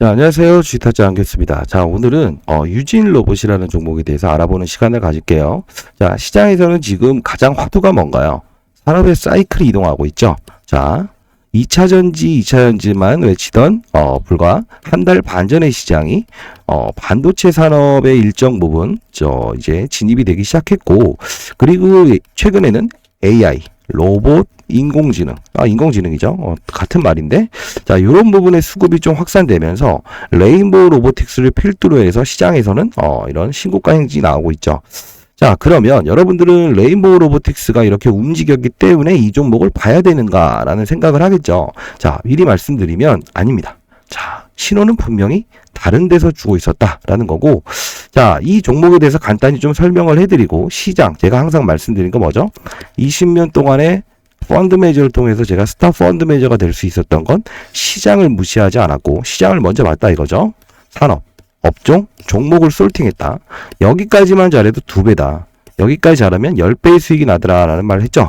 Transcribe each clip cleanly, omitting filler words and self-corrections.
자, 안녕하세요. 주식타짜 안겠습니다. 자, 오늘은 유진 로봇이라는 종목에 대해서 알아보는 시간을 가질게요. 자, 시장에서는 지금 가장 화두가 뭔가요? 산업의 사이클이 이동하고 있죠. 자, 2차 전지, 2차 전지만 외치던 불과 한 달 반 전의 시장이 반도체 산업의 일정 부분 이제 진입이 되기 시작했고, 그리고 최근에는 AI, 로봇, 인공지능, 인공지능이죠. 같은 말인데, 자, 요런 부분의 수급이 좀 확산되면서, 레인보우 로보틱스를 필두로 해서 시장에서는, 이런 신고가 행진이 나오고 있죠. 자, 그러면 여러분들은 레인보우 로보틱스가 이렇게 움직였기 때문에 이 종목을 봐야 되는가라는 생각을 하겠죠. 자, 미리 말씀드리면, 아닙니다. 자, 신호는 분명히 다른 데서 주고 있었다라는 거고, 자, 이 종목에 대해서 간단히 좀 설명을 해드리고, 시장, 제가 항상 말씀드린 거 뭐죠? 20년 동안에 펀드 매저를 통해서 제가 스타 펀드 매저가 될 수 있었던 건 시장을 무시하지 않았고, 시장을 먼저 봤다 이거죠. 산업, 업종, 종목을 솔팅했다. 여기까지만 잘해도 2배다. 여기까지 잘하면 10배의 수익이 나더라라는 말을 했죠.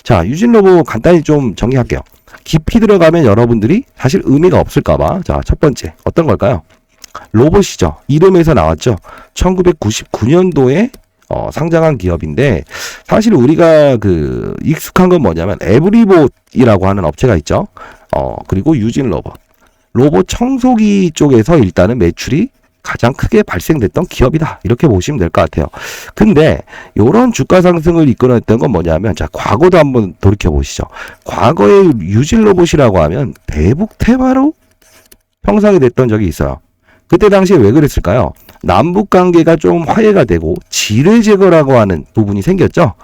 자, 유진로봇 간단히 좀 정리할게요. 깊이 들어가면 여러분들이 사실 의미가 없을까봐. 자, 첫 번째 어떤 걸까요? 로봇이죠. 이름에서 나왔죠. 1999년도에 상장한 기업인데, 사실 우리가 익숙한 건 뭐냐면 에브리봇이라고 하는 업체가 있죠. 그리고 유진 로봇. 로봇 청소기 쪽에서 일단은 매출이 가장 크게 발생됐던 기업이다. 이렇게 보시면 될 것 같아요. 근데 요런 주가 상승을 이끌어냈던 건 뭐냐면, 자, 과거도 한번 돌이켜 보시죠. 과거에 유진 로봇이라고 하면 대북 테마로 형성이 됐던 적이 있어요. 그때 당시에 왜 그랬을까요? 남북 관계가 좀 화해가 되고 지뢰 제거라고 하는 부분이 생겼죠.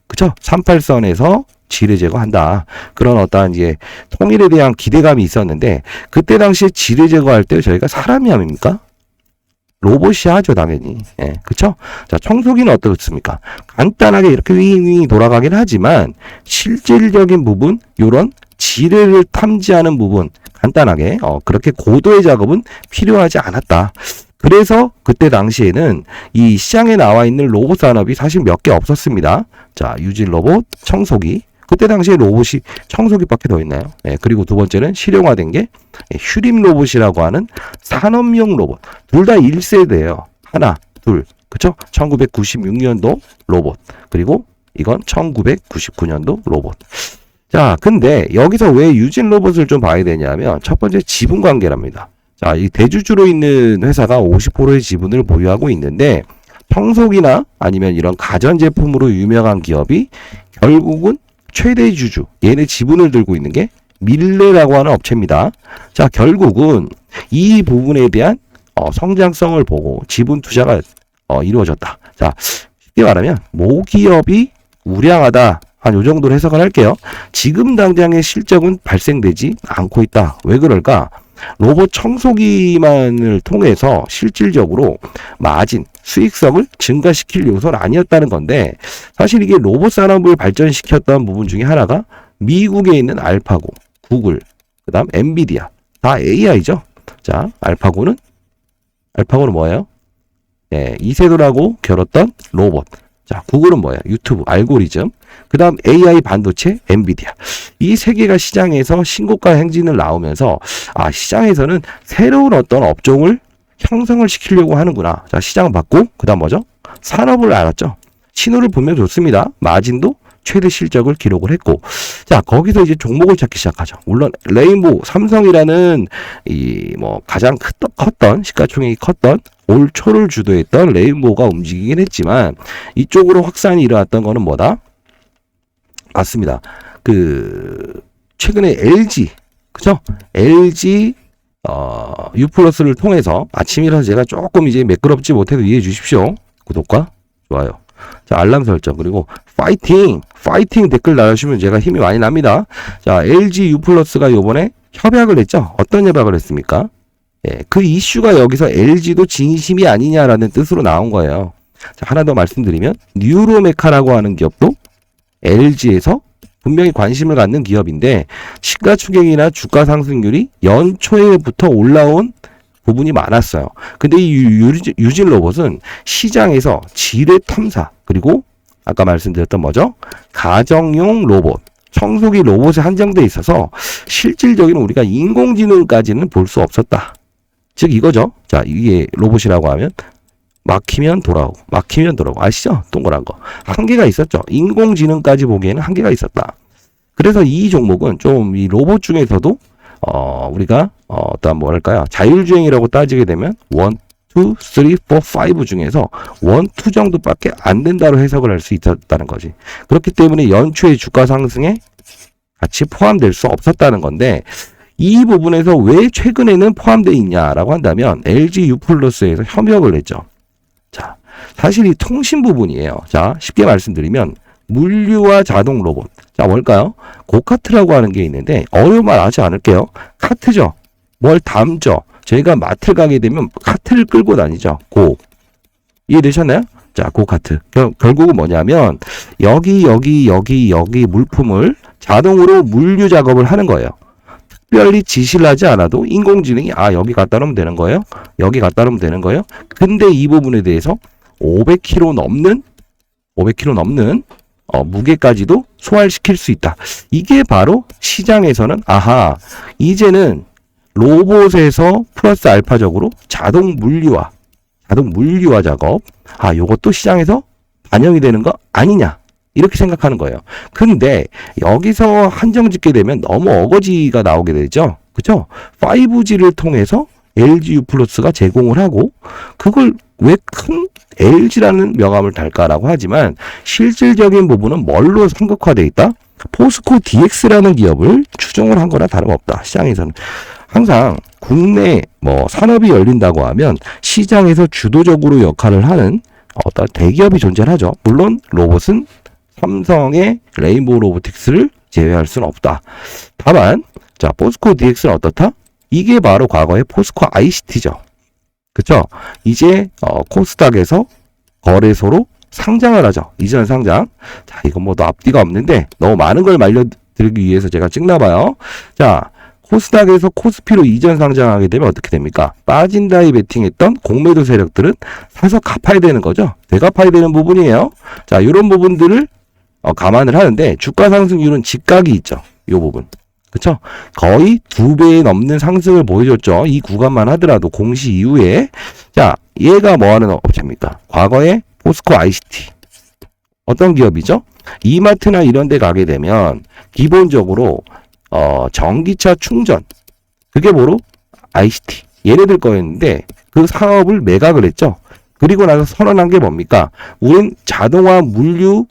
그쵸? 38선에서 지뢰 제거한다. 그런 어떠한 이제 통일에 대한 기대감이 있었는데, 그때 당시에 지뢰 제거할 때 저희가 사람이 합니까? 로봇이 하죠, 당연히. 예, 그쵸? 자, 청소기는 어떻습니까? 간단하게 이렇게 윙윙 돌아가긴 하지만, 실질적인 부분, 요런 지뢰를 탐지하는 부분, 간단하게, 그렇게 고도의 작업은 필요하지 않았다. 그래서 그때 당시에는 이 시장에 나와 있는 로봇 산업이 사실 몇 개 없었습니다. 자, 유진 로봇, 청소기. 그때 당시에 로봇이 청소기밖에 더 있나요? 네, 그리고 두 번째는 실용화된 게 휴림 로봇이라고 하는 산업용 로봇. 둘 다 1세대예요. 하나, 둘. 그쵸? 1996년도 로봇. 그리고 이건 1999년도 로봇. 자, 근데 여기서 왜 유진 로봇을 좀 봐야 되냐면, 첫 번째 지분 관계랍니다. 자, 이 대주주로 있는 회사가 50%의 지분을 보유하고 있는데, 청소기나 아니면 이런 가전제품으로 유명한 기업이 결국은 최대 주주, 얘네 지분을 들고 있는 게 밀레라고 하는 업체입니다. 자, 결국은 이 부분에 대한 성장성을 보고 지분 투자가 이루어졌다. 자, 쉽게 말하면 모기업이 우량하다. 한 요 정도로 해석을 할게요. 지금 당장의 실적은 발생되지 않고 있다. 왜 그럴까? 로봇 청소기만을 통해서 실질적으로 마진, 수익성을 증가시킬 요소는 아니었다는 건데, 사실 이게 로봇 산업을 발전시켰던 부분 중에 하나가 미국에 있는 알파고, 구글, 그 다음 엔비디아, 다 AI죠. 자, 알파고는 뭐예요? 네, 이세돌하고 겨뤘던 로봇. 자, 구글은 뭐예요? 유튜브, 알고리즘. 그 다음 AI 반도체, 엔비디아. 이 세 개가 시장에서 신고가 행진을 나오면서, 시장에서는 새로운 어떤 업종을 형성을 시키려고 하는구나. 자, 시장을 봤고, 그 다음 뭐죠? 산업을 알았죠. 신호를 보면 좋습니다. 마진도 최대 실적을 기록을 했고, 자, 거기서 이제 종목을 찾기 시작하죠. 물론 레인보우, 삼성이라는 가장 컸던 시가총액이 컸던 올 초를 주도했던 레인보우가 움직이긴 했지만, 이쪽으로 확산이 일어났던 거는 뭐다? 맞습니다. 최근에 LG, 그죠? LG U+를 통해서, 아침이라서 제가 조금 이제 매끄럽지 못해도 이해해 주십시오. 구독과 좋아요. 자, 알람 설정, 그리고 파이팅 댓글 달아주시면 제가 힘이 많이 납니다. 자, LG U+가 요번에 협약을 했죠. 어떤 협약을 했습니까? 예, 그 이슈가 여기서 LG도 진심이 아니냐라는 뜻으로 나온 거예요. 자, 하나 더 말씀드리면, 뉴로메카라고 하는 기업도 LG에서 분명히 관심을 갖는 기업인데, 시가총액이나 주가 상승률이 연초에부터 올라온 부분이 많았어요. 근데 이 유진 로봇은 시장에서 지뢰 탐사, 그리고 아까 말씀드렸던 뭐죠? 가정용 로봇, 청소기 로봇에 한정돼 있어서 실질적인 우리가 인공지능까지는 볼 수 없었다. 즉 이거죠. 자, 이게 로봇이라고 하면 막히면 돌아오고 막히면 돌아오고 아시죠? 동그란 거. 한계가 있었죠. 인공지능까지 보기에는 한계가 있었다. 그래서 이 종목은 좀 이 로봇 중에서도 우리가 어떤 뭐랄까요? 자율주행이라고 따지게 되면 1, 2, 3, 4, 5 중에서 1, 2 정도밖에 안 된다로 해석을 할 수 있었다는 거지. 그렇기 때문에 연초의 주가 상승에 같이 포함될 수 없었다는 건데 이 부분에서 왜 최근에는 포함되어 있냐라고 한다면 LG U+에서 협약을 했죠. 자, 사실 이 통신 부분이에요. 자, 쉽게 말씀드리면 물류와 자동 로봇. 자, 뭘까요? 고카트라고 하는 게 있는데 어려운 말 하지 않을게요. 카트죠. 뭘 담죠. 저희가 마트 가게 되면 카트를 끌고 다니죠. 이해되셨나요? 자, 고카트. 결국은 뭐냐면 여기 물품을 자동으로 물류 작업을 하는 거예요. 특별히 지시를 하지 않아도 인공지능이 여기 갖다 놓으면 되는 거예요. 여기 갖다 놓으면 되는 거예요. 근데 이 부분에 대해서 500kg 넘는 무게까지도 소화시킬 수 있다. 이게 바로 시장에서는 이제는 로봇에서 플러스 알파적으로 자동 물류화 작업 요것도 시장에서 반영이 되는 거 아니냐 이렇게 생각하는 거예요. 근데 여기서 한정 짓게 되면 너무 어거지가 나오게 되죠. 그죠? 5G를 통해서 LG U+가 제공을 하고 그걸 왜 큰 LG라는 명함을 달까라고 하지만 실질적인 부분은 뭘로 삼각화되어 있다? 포스코 DX라는 기업을 추종을 한 거나 다름없다. 시장에서는 항상 국내 산업이 열린다고 하면 시장에서 주도적으로 역할을 하는 어떤 대기업이 존재하죠. 물론 로봇은 삼성의 레인보우 로보틱스를 제외할 수는 없다. 다만 자, 포스코 DX는 어떻다? 이게 바로 과거의 포스코 ICT죠. 그쵸? 이제 코스닥에서 거래소로 상장을 하죠. 이전 상장. 자, 이건 뭐 앞뒤가 없는데 너무 많은 걸 말려드리기 위해서 제가 찍나봐요. 자, 코스닥에서 코스피로 이전 상장하게 되면 어떻게 됩니까? 빠진다이 베팅했던 공매도 세력들은 사서 갚아야 되는 거죠. 되갚아야 되는 부분이에요. 자, 이런 부분들을 감안을 하는데 주가 상승률은 직각이 있죠. 이 부분. 그쵸? 거의 2배 넘는 상승을 보여줬죠. 이 구간만 하더라도 공시 이후에. 자, 얘가 뭐 하는 업체입니까? 과거에 포스코 ICT. 어떤 기업이죠? 이마트나 이런 데 가게 되면 기본적으로 전기차 충전. 그게 뭐로? ICT. 얘네들 거였는데 그 사업을 매각을 했죠. 그리고 나서 선언한 게 뭡니까? 우린 자동화 물류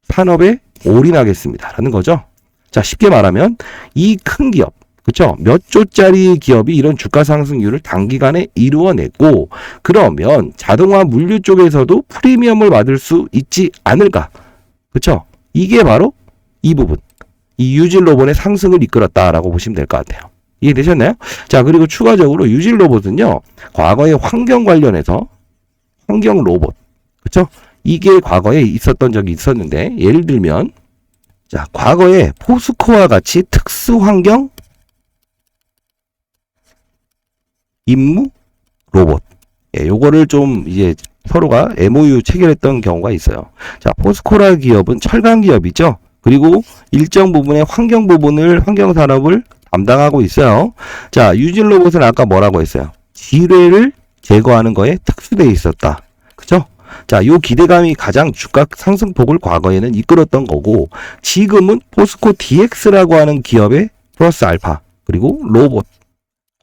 산업에 올인하겠습니다. 라는 거죠. 자, 쉽게 말하면 이 큰 기업, 그쵸? 몇 조짜리 기업이 이런 주가 상승률을 단기간에 이루어냈고 그러면 자동화 물류 쪽에서도 프리미엄을 받을 수 있지 않을까? 그쵸? 이게 바로 이 부분. 이 유진 로봇의 상승을 이끌었다라고 보시면 될 것 같아요. 이해되셨나요? 자, 그리고 추가적으로 유진 로봇은요, 과거에 환경 관련해서 환경 로봇, 그쵸? 이게 과거에 있었던 적이 있었는데, 예를 들면, 자, 과거에 포스코와 같이 특수 환경 임무 로봇. 요거를 좀 이제 서로가 MOU 체결했던 경우가 있어요. 자, 포스코라 기업은 철강 기업이죠. 그리고 일정 부분의 환경 부분을, 환경 산업을 담당하고 있어요. 자, 유진 로봇은 아까 뭐라고 했어요? 지뢰를 제거하는 거에 특수되어 있었다. 그죠? 자, 요 기대감이 가장 주가 상승폭을 과거에는 이끌었던 거고, 지금은 포스코 DX라고 하는 기업의 플러스 알파, 그리고 로봇,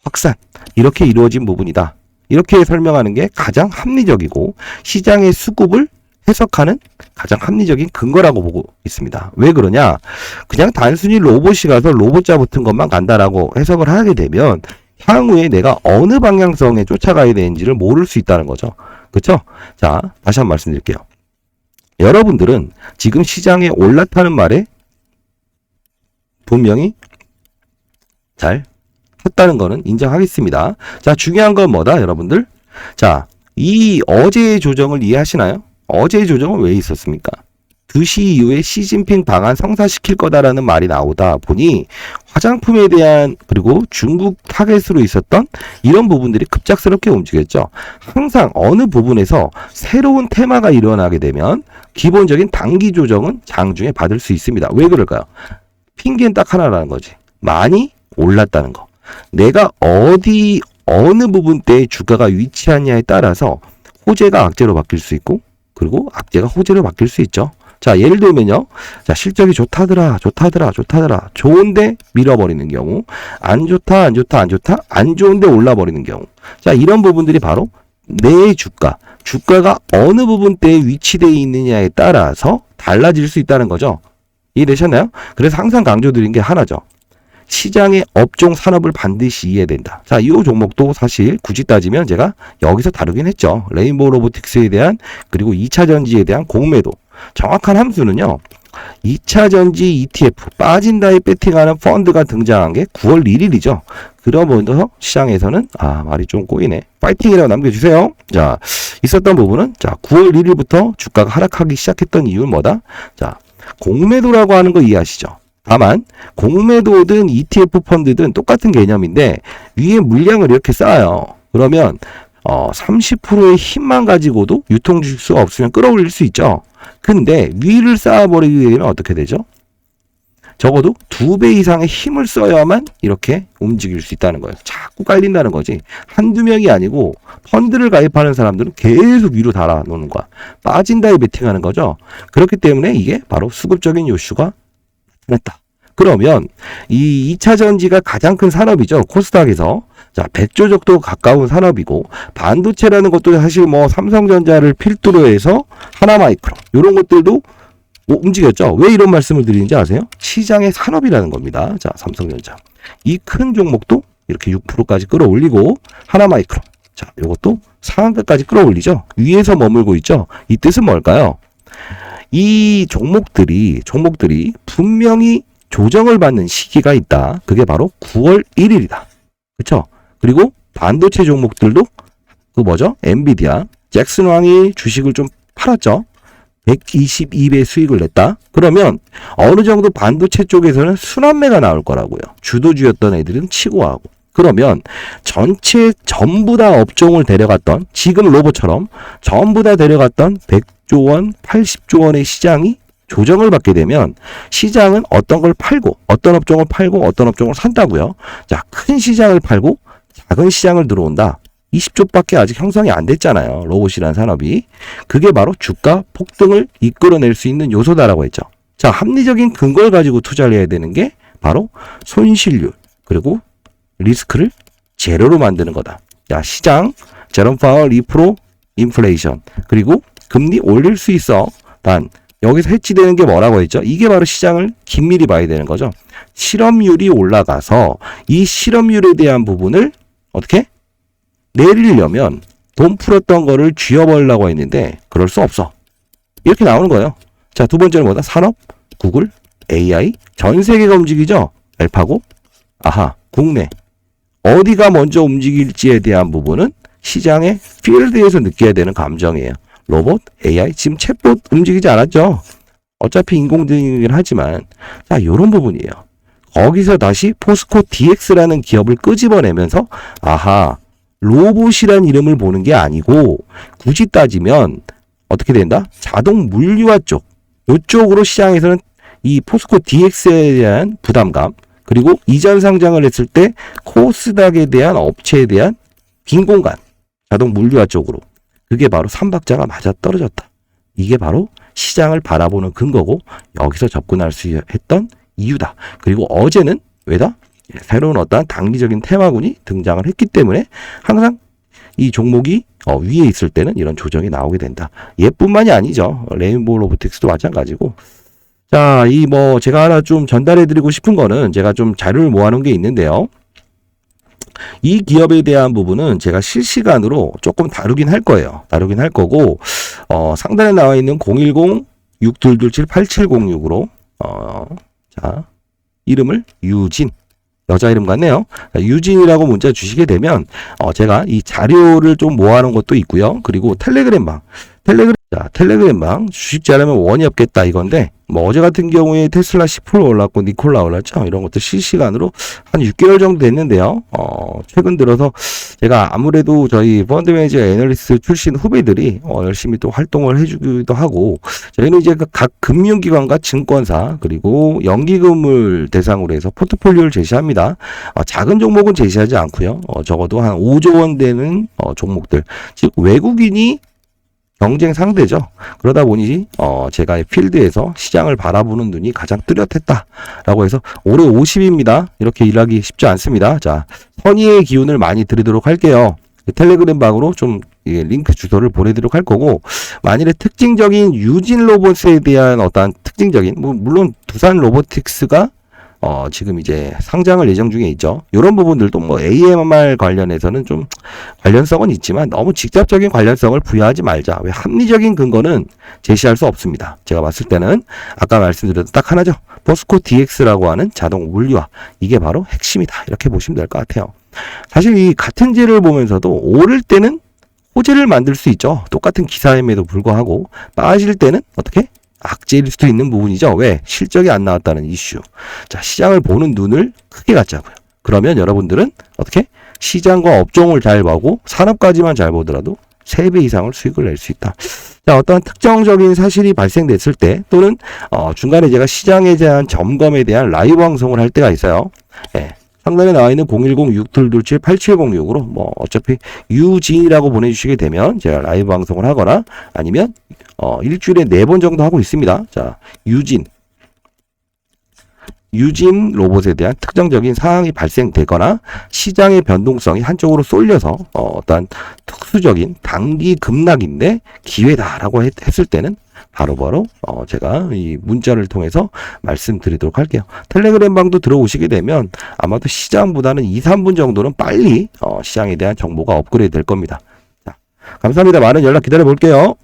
확산, 이렇게 이루어진 부분이다. 이렇게 설명하는 게 가장 합리적이고, 시장의 수급을 해석하는 가장 합리적인 근거라고 보고 있습니다. 왜 그러냐? 그냥 단순히 로봇이 가서 로봇자 붙은 것만 간다라고 해석을 하게 되면 향후에 내가 어느 방향성에 쫓아가야 되는지를 모를 수 있다는 거죠. 그렇죠? 자, 다시 한번 말씀드릴게요. 여러분들은 지금 시장에 올랐다는 말에 분명히 잘 했다는 거는 인정하겠습니다. 자, 중요한 건 뭐다, 여러분들? 자, 이 어제의 조정을 이해하시나요? 어제의 조정은 왜 있었습니까? 2시 이후에 시진핑 방한 성사시킬 거다라는 말이 나오다 보니 화장품에 대한, 그리고 중국 타겟으로 있었던 이런 부분들이 급작스럽게 움직였죠. 항상 어느 부분에서 새로운 테마가 일어나게 되면 기본적인 단기 조정은 장중에 받을 수 있습니다. 왜 그럴까요? 핑계는 딱 하나라는 거지. 많이 올랐다는 거. 내가 어느 부분대에 주가가 위치하냐에 따라서 호재가 악재로 바뀔 수 있고 그리고 악재가 호재로 바뀔 수 있죠. 자, 예를 들면요. 자, 실적이 좋다더라. 좋은데 밀어버리는 경우. 안 좋다. 안 좋은데 올라버리는 경우. 자, 이런 부분들이 바로 내 주가가 어느 부분대에 위치되어 있느냐에 따라서 달라질 수 있다는 거죠. 이해되셨나요? 그래서 항상 강조드린 게 하나죠. 시장의 업종 산업을 반드시 이해된다. 자, 이 종목도 사실 굳이 따지면 제가 여기서 다루긴 했죠. 레인보우 로보틱스에 대한 그리고 2차 전지에 대한 공매도. 정확한 함수는요. 2차 전지 ETF 빠진다에 배팅하는 펀드가 등장한 게 9월 1일이죠. 그러면서 시장에서는 말이 좀 꼬이네. 파이팅이라고 남겨주세요. 자, 있었던 부분은 자 9월 1일부터 주가가 하락하기 시작했던 이유는 뭐다? 자, 공매도라고 하는 거 이해하시죠? 다만 공매도든 ETF 펀드든 똑같은 개념인데 위에 물량을 이렇게 쌓아요. 그러면 30%의 힘만 가지고도 유통 주식수가 없으면 끌어올릴 수 있죠. 근데 위를 쌓아버리게 되면 어떻게 되죠? 적어도 2배 이상의 힘을 써야만 이렇게 움직일 수 있다는 거예요. 자꾸 깔린다는 거지. 한두 명이 아니고 펀드를 가입하는 사람들은 계속 위로 달아놓는 거야. 빠진다에 베팅하는 거죠. 그렇기 때문에 이게 바로 수급적인 요슈가 나타났다. 그러면 이 2차 전지가 가장 큰 산업이죠. 코스닥에서. 자, 100조 정도 가까운 산업이고 반도체라는 것도 사실 뭐 삼성전자를 필두로 해서 하나마이크론 이런 것들도 움직였죠. 왜 이런 말씀을 드리는지 아세요? 시장의 산업이라는 겁니다. 자, 삼성전자. 이 큰 종목도 이렇게 6%까지 끌어올리고 하나마이크론. 자, 이것도 상한가까지 끌어올리죠. 위에서 머물고 있죠. 이 뜻은 뭘까요? 이 종목들이 분명히 조정을 받는 시기가 있다. 그게 바로 9월 1일이다. 그렇죠? 그리고 반도체 종목들도 엔비디아, 잭슨 왕이 주식을 좀 팔았죠. 122배 수익을 냈다. 그러면 어느 정도 반도체 쪽에서는 순환매가 나올 거라고요. 주도주였던 애들은 치고 하고. 그러면 전부 다 업종을 데려갔던 지금 로봇처럼 전부 다 데려갔던 100조 원, 80조 원의 시장이 조정을 받게 되면 시장은 어떤 걸 팔고 어떤 업종을 팔고 어떤 업종을 산다고요. 자, 큰 시장을 팔고 작은 시장을 들어온다. 20조밖에 아직 형성이 안 됐잖아요. 로봇이라는 산업이. 그게 바로 주가 폭등을 이끌어낼 수 있는 요소다라고 했죠. 자, 합리적인 근거를 가지고 투자를 해야 되는 게 바로 손실률 그리고 리스크를 제로로 만드는 거다. 자, 시장 제롬 파월 2% 인플레이션 그리고 금리 올릴 수 있어. 단 여기서 해치되는 게 뭐라고 했죠? 이게 바로 시장을 긴밀히 봐야 되는 거죠. 실업률이 올라가서 이 실업률에 대한 부분을 어떻게 내리려면 돈 풀었던 거를 쥐어버리려고 했는데 그럴 수 없어. 이렇게 나오는 거예요. 자, 두 번째는 뭐다? 산업, 구글, AI, 전 세계가 움직이죠. 알파고, 국내. 어디가 먼저 움직일지에 대한 부분은 시장의 필드에서 느껴야 되는 감정이에요. 로봇, AI, 지금 챗봇 움직이지 않았죠. 어차피 인공지능이긴 하지만 자, 이런 부분이에요. 거기서 다시 포스코 DX라는 기업을 끄집어내면서 로봇이란 이름을 보는 게 아니고 굳이 따지면 어떻게 된다? 자동 물류화 쪽. 이쪽으로 시장에서는 이 포스코 DX에 대한 부담감 그리고 이전 상장을 했을 때 코스닥에 대한 업체에 대한 빈 공간 자동 물류화 쪽으로 그게 바로 삼박자가 맞아 떨어졌다. 이게 바로 시장을 바라보는 근거고 여기서 접근할 수 했던 이유다. 그리고 어제는 왜다? 새로운 어떤 단기적인 테마군이 등장을 했기 때문에 항상 이 종목이 위에 있을 때는 이런 조정이 나오게 된다. 얘뿐만이 아니죠. 레인보우 로보틱스도 마찬가지고. 자, 제가 하나 좀 전달해 드리고 싶은 거는 제가 좀 자료를 모아놓은 게 있는데요. 이 기업에 대한 부분은 제가 실시간으로 조금 다루긴 할 거예요. 다루긴 할 거고, 상단에 나와 있는 010-6227-8706으로, 자, 이름을 유진. 여자 이름 같네요. 유진이라고 문자 주시게 되면, 제가 이 자료를 좀 모아놓은 것도 있고요. 그리고 텔레그램방. 텔레그램방. 주식 잘하면 원이 없겠다 이건데, 뭐 어제 같은 경우에 테슬라 10% 올랐고 니콜라 올랐죠. 이런 것도 실시간으로 한 6개월 정도 됐는데요. 최근 들어서 제가 아무래도 저희 펀드 매니저 애널리스트 출신 후배들이 열심히 또 활동을 해주기도 하고, 저희는 이제 각 금융기관과 증권사 그리고 연기금을 대상으로 해서 포트폴리오를 제시합니다. 작은 종목은 제시하지 않고요. 적어도 한 5조 원 되는 종목들, 즉 외국인이 경쟁 상대죠. 그러다 보니 제가 필드에서 시장을 바라보는 눈이 가장 뚜렷했다라고 해서 올해 50입니다. 이렇게 일하기 쉽지 않습니다. 자, 선의의 기운을 많이 드리도록 할게요. 텔레그램 방으로 좀 링크 주소를 보내드리도록 할 거고, 만일에 특징적인 유진 로봇에 대한 어떤 특징적인, 물론 두산 로보틱스가 지금 이제 상장을 예정 중에 있죠. 이런 부분들도 뭐 AMR 관련해서는 좀 관련성은 있지만 너무 직접적인 관련성을 부여하지 말자. 왜 합리적인 근거는 제시할 수 없습니다. 제가 봤을 때는 아까 말씀드렸던 딱 하나죠. 포스코 DX라고 하는 자동 물리화. 이게 바로 핵심이다. 이렇게 보시면 될 것 같아요. 사실 이 같은 재를 보면서도 오를 때는 호재를 만들 수 있죠. 똑같은 기사임에도 불구하고 빠질 때는 어떻게? 악재일 수도 있는 부분이죠. 왜? 실적이 안 나왔다는 이슈. 자, 시장을 보는 눈을 크게 갖자고요. 그러면 여러분들은 어떻게? 시장과 업종을 잘 보고 산업까지만 잘 보더라도 3배 이상을 수익을 낼 수 있다. 자, 어떤 특정적인 사실이 발생됐을 때 또는 중간에 제가 시장에 대한 점검에 대한 라이브 방송을 할 때가 있어요. 예. 상단에 나와 있는 010-6227-8706으로 뭐 어차피 유진이라고 보내주시게 되면 제가 라이브 방송을 하거나 아니면 일주일에 4번 정도 하고 있습니다. 자, 유진 로봇에 대한 특정적인 상황이 발생되거나 시장의 변동성이 한쪽으로 쏠려서 어떤 특수적인 단기 급락인데 기회다라고 했을 때는 바로바로 제가 이 문자를 통해서 말씀드리도록 할게요. 텔레그램 방도 들어오시게 되면 아마도 시장보다는 2, 3분 정도는 빨리 시장에 대한 정보가 업그레이드 될 겁니다. 자, 감사합니다. 많은 연락 기다려 볼게요.